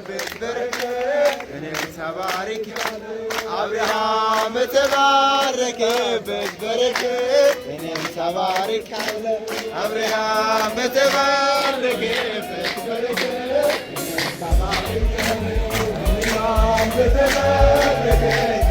በረከት እኔም ተባርኬያለሁ። አብርሃም ተባረከበት በረከት እኔም ተባርኬያለሁ። አብርሃም ተባረከበት በረከት እኔም ተባርኬያለሁ። አብርሃም ተባረከበት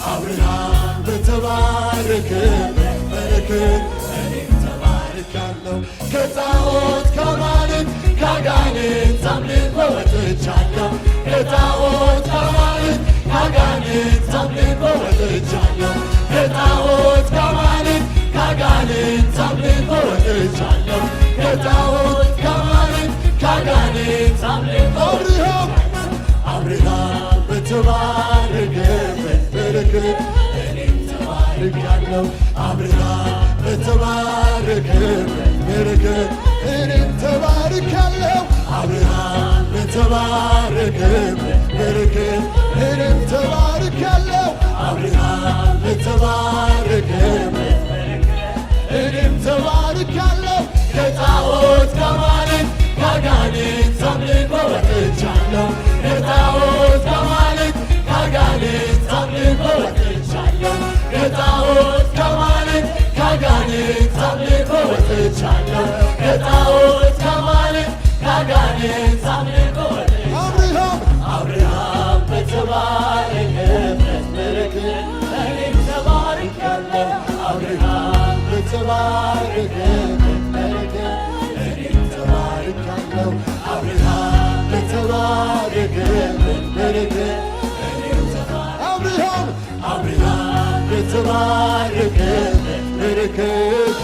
አብርሃም በተባረከ በረከት እኔም ተባርኬያለሁ። ከጣዖት ከማለት ከአጋንንት አምልኮ ወጥቻለሁ። ከጣዖት ከማለት ከአጋንንት አምልኮ ወጥቻለሁ። ከጣዖት ከማለት ከአጋንንት አምልኮ ወጥቻለሁ። ከጣዖት ከማለት ከአጋንንት አምልኮ አብርሃም በተባረከበት በረከት እኔም ተባርኬያለሁ። አብርሃም በተባረከበት በረከት እኔም ተባርኬያለሁ። አብርሃም በተባረከበት በረከት እኔም ተባርኬያለሁ። አብርሃም በተባረከበት በረከት እኔም ተባርኬያለሁ። ከጣዖት ከማለት ከአጋንንት አምልኮ ወጥቻለሁ። ከጣዖት ከማለት ከአጋንንት አምልኮ ወጥቻለሁ። ከጣዖት ከማለት ከአጋንንት አምልኮ ወጥቻለሁ። ከጣዖት ከማለት ከአጋንንት አምልኮ ወጥቻለሁ። አብርሃም በተባረከበት በረከት እኔም ተባርኬያለሁ። አብርሃም በተባረከበት በረከት እኔም ተባርኬያለሁ። አብርሃም በተባረከበት በረከት አብርሃም በተባረከበት በረከት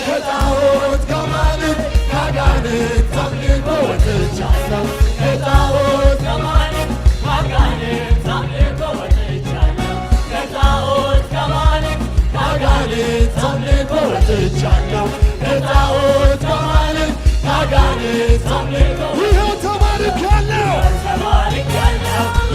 ከጣዖት ከማለት ከአጋንንት አምልኮ ወጥቻለሁ። ከጣዖት ከማለት ከአጋንንት አምልኮ ወጥቻለሁ። ከጣዖት ከማለት ከአጋንንት አምልኮ ወጥቻለሁ። ከጣዖት ከማለት ከአጋንንት አምልኮ ይኸው ተባርኬያለሁ።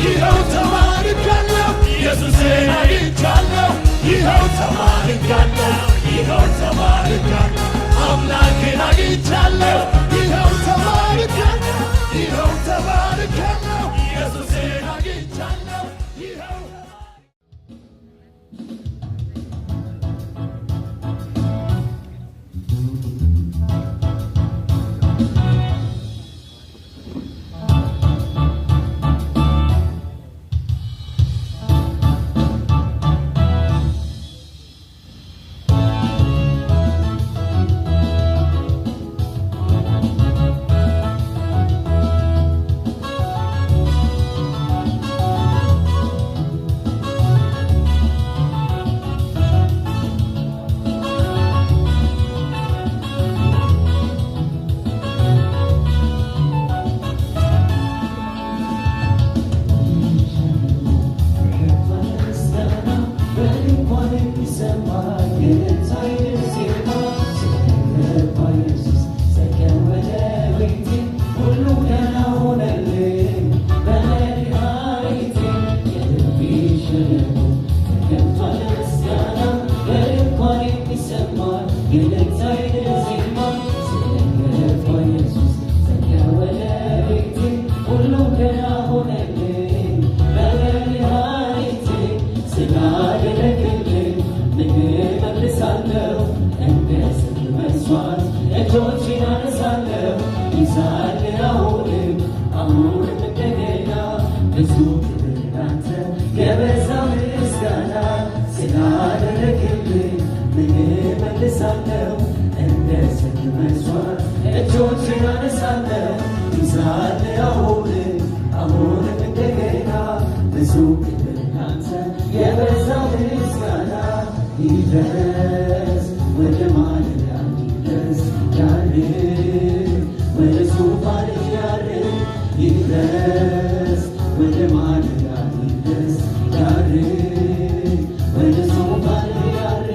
ይኸው ተባርኬያለሁ። ኢየሱስን አግኝቻለሁ። ይኸው ተባርኬያለሁ። ይኸው ተባርኬያለሁ። አምላኬን አግኝቻለሁ። ይኸው ተባርኬያለሁ። ይኸው ተባርኬያለሁ። ኢየሱስን አግኝቻለሁ። ይኸው ብዙ ክብር ላንተ የበዛ ምስጋና አድሳለሁ እንደ ጽድቅ መስዋዕት እጆቼን አነሳለሁ ይዛለሁ አሁንም እንደገና ብዙ ክብር ላንተ የበዛ ምስጋና ይድረስ ወደ ማደሪያ ይድረስ ያርግ ወደ ዙፋን ያርግ ይድረስ ወደ ማደሪያ ይድረስ ያርግ ወደ ዙፋን ያርግ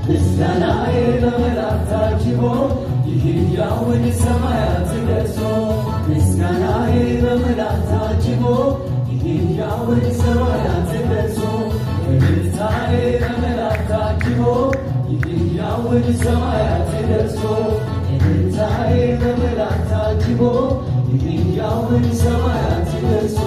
ምስጋናዬ በመላእክት ታጅቦ ይህያው ወደ ሰማያት ደርሶ ምስጋናዬ በመላእክት ታጅቦ ይህያው ወደ ሰማያት ደርሶ እልልታዬ በመላእክት ታጅቦ ይህያው ወደ ሰማያት ደርሶ እልልታዬ በመላእክት ታጅቦ ይህያው ወደ ሰማያት ደርሶ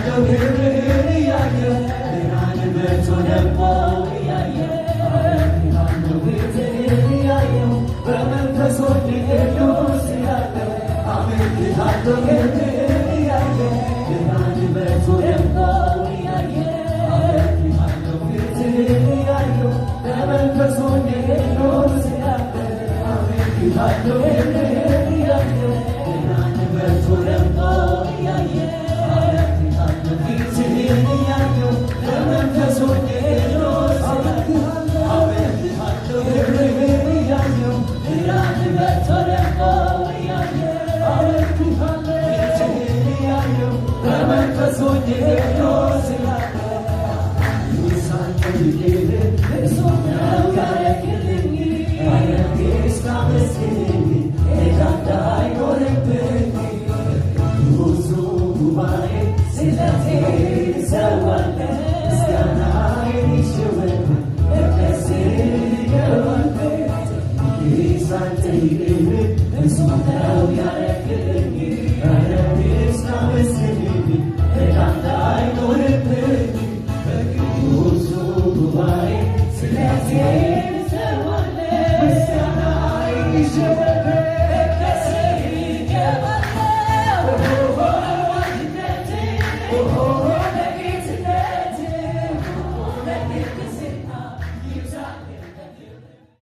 አመልክሃለሁ ክብርህን እያየሁ ብርሃን መጥቶ ደግሞ እያየሁ አመልክሃለሁ ቤትህን እያየሁ በመንፈስ ሆኜ ቅዱስ እያለሁ አመልክሃለሁ ክብርህን እያየሁ ብርሃን መጥቶ ደግሞ እያየሁ አመልክሃለሁ ቤትህን እያየሁ በመንፈስ ሆኜ ቅዱስ እያለሁ አመልክሃለሁ ክብርህን እያየሁ ብርሃን መጥቶ ደግሞ እያየሁ አመልክሃለሁ ቤትህን እያየሁ በመንፈስ ሆኜ ቅዱስ እያለሁ አመልክሃለሁ ክብርህን እያየሁ ብርሃን መጥቶ ደግሞ እያየሁ አመልክሃለሁ ቤትህን እያየሁ በመንፈስ ሆኜ ቅዱስ እያለሁ Make